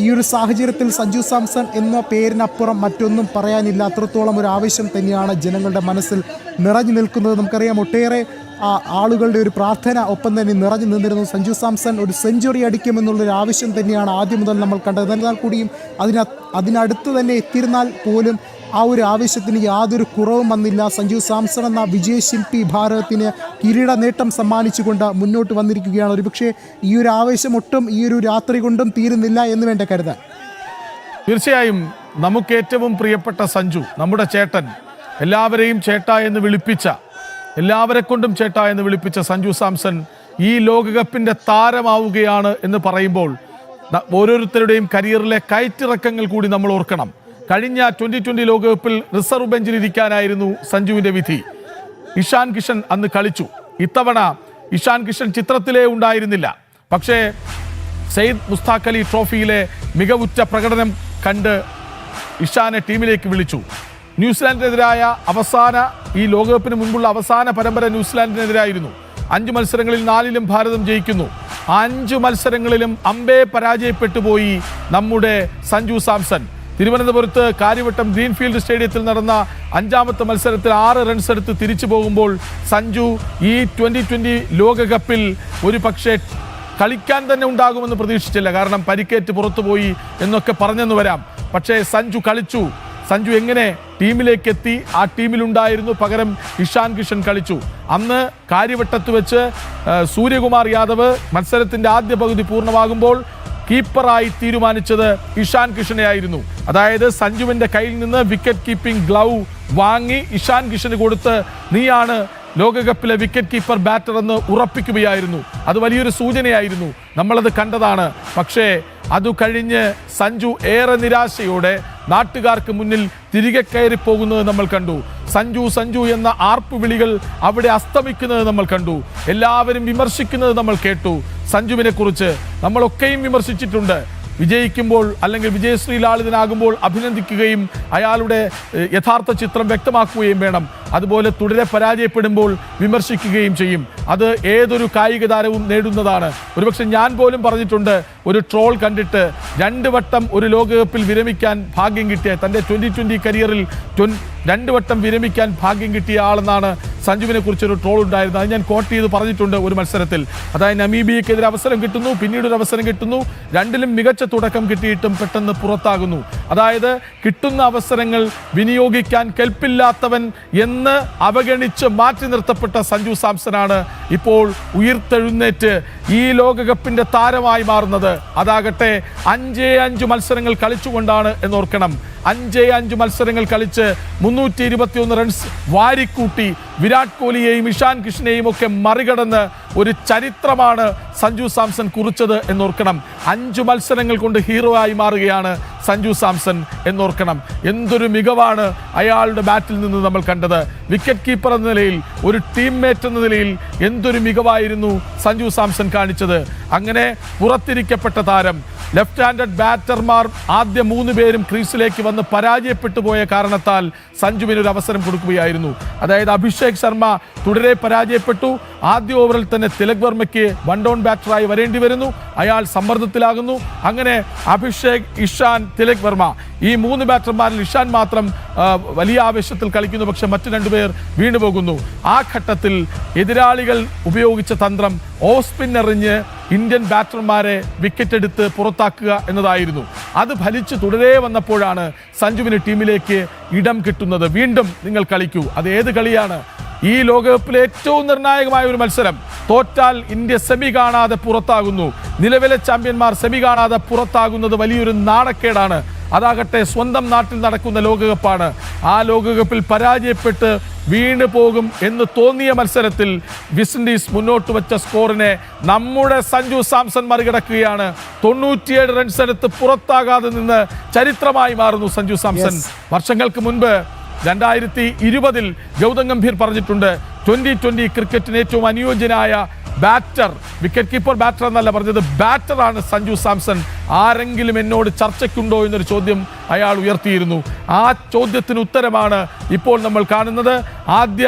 ഈ ഒരു സാഹചര്യത്തിൽ സഞ്ജു സാംസൺ എന്ന പേരിനപ്പുറം മറ്റൊന്നും പറയാനില്ല. അത്രത്തോളം ഒരു ആവശ്യം തന്നെയാണ് ജനങ്ങളുടെ മനസ്സിൽ നിറഞ്ഞു നിൽക്കുന്നത്. നമുക്കറിയാം, ഒട്ടേറെ ആളുകളുടെ ഒരു പ്രാർത്ഥന ഒപ്പം തന്നെ നിറഞ്ഞു നിന്നിരുന്നു. സഞ്ജു സാംസൺ ഒരു സെഞ്ചുറി അടിക്കുമെന്നുള്ളൊരു ആവശ്യം തന്നെയാണ് ആദ്യം മുതൽ നമ്മൾ കണ്ടത്. എന്നാൽ കൂടിയും അതിനടുത്ത് തന്നെ എത്തിയിരുന്നാൽ പോലും ആ ഒരു ആവശ്യത്തിന് യാതൊരു കുറവും വന്നില്ല. സഞ്ജു സാംസൺ എന്ന വിജയശില്പി ഭാരതത്തിന് കിരീട നേട്ടം സമ്മാനിച്ചുകൊണ്ട് മുന്നോട്ട് വന്നിരിക്കുകയാണ്. ഒരുപക്ഷെ ഈ ഒരു ആവേശം ഒട്ടും ഈ ഒരു രാത്രി കൊണ്ടും തീരുന്നില്ല എന്ന് വേണ്ട കരുതാൻ. തീർച്ചയായും നമുക്ക് ഏറ്റവും പ്രിയപ്പെട്ട സഞ്ജു, നമ്മുടെ ചേട്ടൻ, എല്ലാവരെയും ചേട്ട എന്ന് വിളിപ്പിച്ച, എല്ലാവരെ കൊണ്ടും ചേട്ട എന്ന് വിളിപ്പിച്ച സഞ്ജു സാംസൺ ഈ ലോകകപ്പിൻ്റെ താരമാവുകയാണ് എന്ന് പറയുമ്പോൾ ഓരോരുത്തരുടെയും കരിയറിലെ കയറ്റിറക്കങ്ങൾ കൂടി നമ്മൾ ഓർക്കണം. കഴിഞ്ഞ 2020 ലോകകപ്പിൽ റിസർവ് ബെഞ്ചിലിരിക്കാനായിരുന്നു സഞ്ജുവിൻ്റെ വിധി. ഇഷാൻ കിഷൻ അന്ന് കളിച്ചു. ഇത്തവണ ഇഷാൻ കിഷൻ ചിത്രത്തിലേ ഉണ്ടായിരുന്നില്ല. പക്ഷേ സയ്യിദ് മുസ്താഖ് അലി ട്രോഫിയിലെ മികവുറ്റ പ്രകടനം കണ്ട് ഇഷാനെ ടീമിലേക്ക് വിളിച്ചു. ന്യൂസിലാൻഡിനെതിരായ ഈ ലോകകപ്പിന് മുൻപുള്ള അവസാന പരമ്പര ന്യൂസിലാൻഡിനെതിരായിരുന്നു. 5 മത്സരങ്ങളിൽ 4ലും ഭാരതം ജയിക്കുന്നു. 5 മത്സരങ്ങളിലും അമ്പേ പരാജയപ്പെട്ടു പോയി നമ്മുടെ സഞ്ജു സാംസൺ. തിരുവനന്തപുരത്ത് കാര്യവട്ടം ഗ്രീൻഫീൽഡ് സ്റ്റേഡിയത്തിൽ നടന്ന 5ാമത്തെ മത്സരത്തിൽ 6 റൺസ് എടുത്ത് തിരിച്ചു പോകുമ്പോൾ സഞ്ജു ഈ 2020 ലോകകപ്പിൽ ഒരു പക്ഷേ കളിക്കാൻ തന്നെ ഉണ്ടാകുമെന്ന് പ്രതീക്ഷിച്ചില്ല. കാരണം പരിക്കേറ്റ് പുറത്തുപോയി എന്നൊക്കെ പറഞ്ഞെന്ന് വരാം. പക്ഷേ സഞ്ജു കളിച്ചു. സഞ്ജു എങ്ങനെ ടീമിലേക്ക് എത്തി? ആ ടീമിലുണ്ടായിരുന്നു. പകരം ഇഷാൻ കിഷൻ കളിച്ചു. അന്ന് കാര്യവട്ടത്ത് വെച്ച് സൂര്യകുമാർ യാദവ് മത്സരത്തിൻ്റെ ആദ്യ പകുതി പൂർണ്ണമാകുമ്പോൾ കീപ്പറായി തീരുമാനിച്ചത് ഇഷാൻ കിഷനെ ആയിരുന്നു. അതായത് സഞ്ജുവിൻ്റെ കയ്യിൽ നിന്ന് വിക്കറ്റ് കീപ്പിംഗ് ഗ്ലൗ വാങ്ങി ഇഷാൻ കിഷന് കൊടുത്ത് നീയാണ് ലോകകപ്പിലെ വിക്കറ്റ് കീപ്പർ ബാറ്റർ എന്ന് ഉറപ്പിക്കുകയായിരുന്നു. അത് വലിയൊരു സൂചനയായിരുന്നു. നമ്മളത് കണ്ടതാണ്. പക്ഷേ അത് കഴിഞ്ഞ് സഞ്ജു ഏറെ നിരാശയോടെ നാട്ടുകാർക്ക് മുന്നിൽ തിരികെ കയറിപ്പോകുന്നത് നമ്മൾ കണ്ടു. സഞ്ജു സഞ്ജു എന്ന ആർപ്പ് വിളികൾ അവിടെ അസ്തമിക്കുന്നത് നമ്മൾ കണ്ടു. എല്ലാവരും വിമർശിക്കുന്നത് നമ്മൾ കേട്ടു. സഞ്ജുവിനെ കുറിച്ച് നമ്മളൊക്കെയും വിമർശിച്ചിട്ടുണ്ട്. വിജയിക്കുമ്പോൾ അല്ലെങ്കിൽ വിജയശ്രീ ലാളിതനാകുമ്പോൾ അഭിനന്ദിക്കുകയും അയാളുടെ യഥാർത്ഥ ചിത്രം വ്യക്തമാക്കുകയും വേണം. അതുപോലെ തുടരെ പരാജയപ്പെടുമ്പോൾ വിമർശിക്കുകയും ചെയ്യും. അത് ഏതൊരു കായിക താരവും നേടുന്നതാണ്. ഒരുപക്ഷെ ഞാൻ പോലും പറഞ്ഞിട്ടുണ്ട്, ഒരു ട്രോൾ കണ്ടിട്ട് 2 വട്ടം ഒരു ലോകകപ്പിൽ വിരമിക്കാൻ ഭാഗ്യം കിട്ടിയ, തൻ്റെ 2020 കരിയറിൽ 2 വട്ടം വിരമിക്കാൻ ഭാഗ്യം കിട്ടിയ ആളെന്നാണ് സഞ്ജുവിനെ കുറിച്ചൊരു ട്രോൾ ഉണ്ടായിരുന്നത്. അത് ഞാൻ കോട്ട് ചെയ്ത് പറഞ്ഞിട്ടുണ്ട് ഒരു മത്സരത്തിൽ. അതായത് നമീബിയക്കെതിരെ അവസരം കിട്ടുന്നു, പിന്നീട് ഒരു അവസരം കിട്ടുന്നു, 2ലും മികച്ച തുടക്കം കിട്ടിയിട്ടും പെട്ടെന്ന് പുറത്താകുന്നു. അതായത് കിട്ടുന്ന അവസരങ്ങൾ വിനിയോഗിക്കാൻ കെൽപ്പില്ലാത്തവൻ എന്ന് അവഗണിച്ച് മാറ്റി നിർത്തപ്പെട്ട സഞ്ജു സാംസണാണ് ഇപ്പോൾ ഉയർത്തെഴുന്നേറ്റ് ഈ ലോകകപ്പിൻ്റെ താരമായി മാറുന്നത്. അതാകട്ടെ 5 മത്സരങ്ങൾ കളിച്ചുകൊണ്ടാണ് എന്നോർക്കണം. 5 മത്സരങ്ങൾ കളിച്ച് 321 റൺസ് വാരിക്കൂട്ടി വിരാട് കോഹ്ലിയെയും ഇഷാൻ കിഷനെയും ഒക്കെ മറികടന്ന് ഒരു ചരിത്രമാണ് സഞ്ജു സാംസൺ കുറിച്ചത് എന്നോർക്കണം. 5 മത്സരങ്ങൾ കൊണ്ട് ഹീറോ ആയി മാറുകയാണ് സഞ്ജു സാംസൺ എന്നോർക്കണം. എന്തൊരു മികവാണ് അയാളുടെ ബാറ്റിൽ നിന്ന് നമ്മൾ കണ്ടത്. വിക്കറ്റ് കീപ്പർ എന്ന നിലയിൽ, ഒരു ടീംമേറ്റ് എന്ന നിലയിൽ എന്തൊരു മികവായിരുന്നു സഞ്ജു സാംസൺ കാണിച്ചത്. അങ്ങനെ പുറത്തിരിക്കപ്പെട്ട താരം, ലെഫ്റ്റ് ഹാൻഡഡ് ബാറ്റർമാർ ആദ്യ 3 പേരും ക്രീസിലേക്ക് വന്ന് പരാജയപ്പെട്ടു പോയ കാരണത്താൽ സഞ്ജുവിന് ഒരു അവസരം കൊടുക്കുകയായിരുന്നു. അതായത് അഭിഷേക് ശർമ്മ തുടരെ പരാജയപ്പെട്ടു. ആദ്യ ഓവറിൽ തന്നെ തിലക് വർമ്മയ്ക്ക് 1 ഡൗൺ ബാറ്ററായി വരേണ്ടി വരുന്നു. അയാൾ സമ്മർദ്ദത്തിലാകുന്നു. അങ്ങനെ അഭിഷേക്, ഇഷാൻ, തിലക് വർമ്മ, ഈ 3 ബാറ്റർമാരിൽ ഇഷാൻ മാത്രം വലിയ ആവേശത്തിൽ കളിക്കുന്നു. പക്ഷെ മറ്റു 2 പേർ വീണുപോകുന്നു. ആ ഘട്ടത്തിൽ എതിരാളികൾ ഉപയോഗിച്ച തന്ത്രം ഓഫ് സ്പിൻ എറിഞ്ഞ് ഇന്ത്യൻ ബാറ്റർമാരെ വിക്കറ്റ് എടുത്ത് പുറത്താക്കുക എന്നതായിരുന്നു. അത് ഫലിച്ച് തുടരെ വന്നപ്പോഴാണ് സഞ്ജുവിന് ടീമിലേക്ക് ഇടം കിട്ടുന്നത്. വീണ്ടും നിങ്ങൾ കളിക്കൂ. അത് ഏത് കളിയാണ്? ഈ ലോകകപ്പിലെ ഏറ്റവും നിർണായകമായ ഒരു മത്സരം. തോറ്റാൽ ഇന്ത്യ സെമി കാണാതെ പുറത്താകുന്നു. നിലവിലെ ചാമ്പ്യന്മാർ സെമി കാണാതെ പുറത്താകുന്നത് വലിയൊരു നാണക്കേടാണ്. അതാകട്ടെ സ്വന്തം നാട്ടിൽ നടക്കുന്ന ലോകകപ്പാണ്. ആ ലോകകപ്പിൽ പരാജയപ്പെട്ട് വീണ് പോകും എന്ന് തോന്നിയ മത്സരത്തിൽ വെസ്റ്റ് ഇൻഡീസ് മുന്നോട്ട് വെച്ച സ്കോറിനെ നമ്മുടെ സഞ്ജു സാംസൺ മറികടക്കുകയാണ്. 97 റൺസ് എടുത്ത് പുറത്താകാതെ നിന്ന് ചരിത്രമായി മാറുന്നു സഞ്ജു സാംസൺ. വർഷങ്ങൾക്ക് മുൻപ് 2020 ഗൗതം ഗംഭീർ പറഞ്ഞിട്ടുണ്ട്, 2020 ക്രിക്കറ്റിന് ഏറ്റവും അനുയോജ്യനായ ബാറ്റർ, വിക്കറ്റ് കീപ്പർ ബാറ്റർ എന്നല്ല പറഞ്ഞത്, ബാറ്ററാണ് സഞ്ജു സാംസൺ. ആരെങ്കിലും എന്നോട് ചർച്ചയ്ക്കുണ്ടോ എന്നൊരു ചോദ്യം അയാൾ ഉയർത്തിയിരുന്നു. ആ ചോദ്യത്തിന് ഉത്തരമാണ് ഇപ്പോൾ നമ്മൾ കാണുന്നത്. ആദ്യ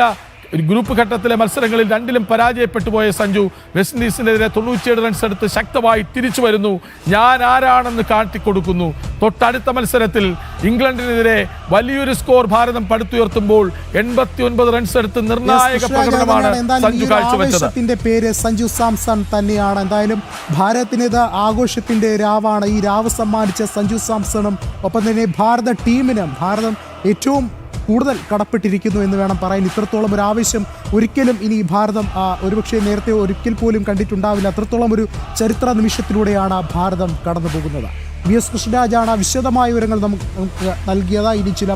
ഗ്രൂപ്പ് ഘട്ടത്തിലെ മത്സരങ്ങളിൽ രണ്ടിലും പരാജയപ്പെട്ടു പോയ സഞ്ജു വെസ്റ്റ് ഇൻഡീസിനെതിരെ 97 റൺസ് എടുത്ത് ശക്തമായി തിരിച്ചു വരുന്നു. ഞാൻ ആരാണെന്ന് കാട്ടിക്കൊടുക്കുന്നു. തൊട്ടടുത്ത മത്സരത്തിൽ ഇംഗ്ലണ്ടിനെതിരെ വലിയൊരു സ്കോർ ഭാരതം പടുത്തുയർത്തുമ്പോൾ 89 റൺസ് എടുത്ത് നിർണായക പ്രകടനമാണ് സഞ്ജു കാഴ്ചവെച്ചത്. ആവേശത്തിന്റെ പേര് സഞ്ജു സാംസൺ തന്നെയാണ്. എന്തായാലും ഭാരതത്തിന് ഇത് ആഘോഷത്തിന്റെ രാവാണ്. ഈ രാവ് സമ്മാനിച്ച സഞ്ജു സാംസണും ഒപ്പം തന്നെ ഭാരത ടീമിനും ഭാരതം ഏറ്റവും കൂടുതൽ കടപ്പെട്ടിരിക്കുന്നു എന്ന് വേണം പറയാൻ. ഇത്രത്തോളം ഒരു ആവേശം ഒരിക്കലും ഇനി ഭാരതം ഒരുപക്ഷെ നേരത്തെ ഒരിക്കൽ പോലും കണ്ടിട്ടുണ്ടാവില്ല. അത്രത്തോളം ഒരു ചരിത്ര നിമിഷത്തിലൂടെയാണ് ഭാരതം കടന്നു പോകുന്നത്. വി എസ് കൃഷ്ണരാജാണ് വിശദമായ വിവരങ്ങൾ നമുക്ക് നൽകിയത്. ഇനി ചില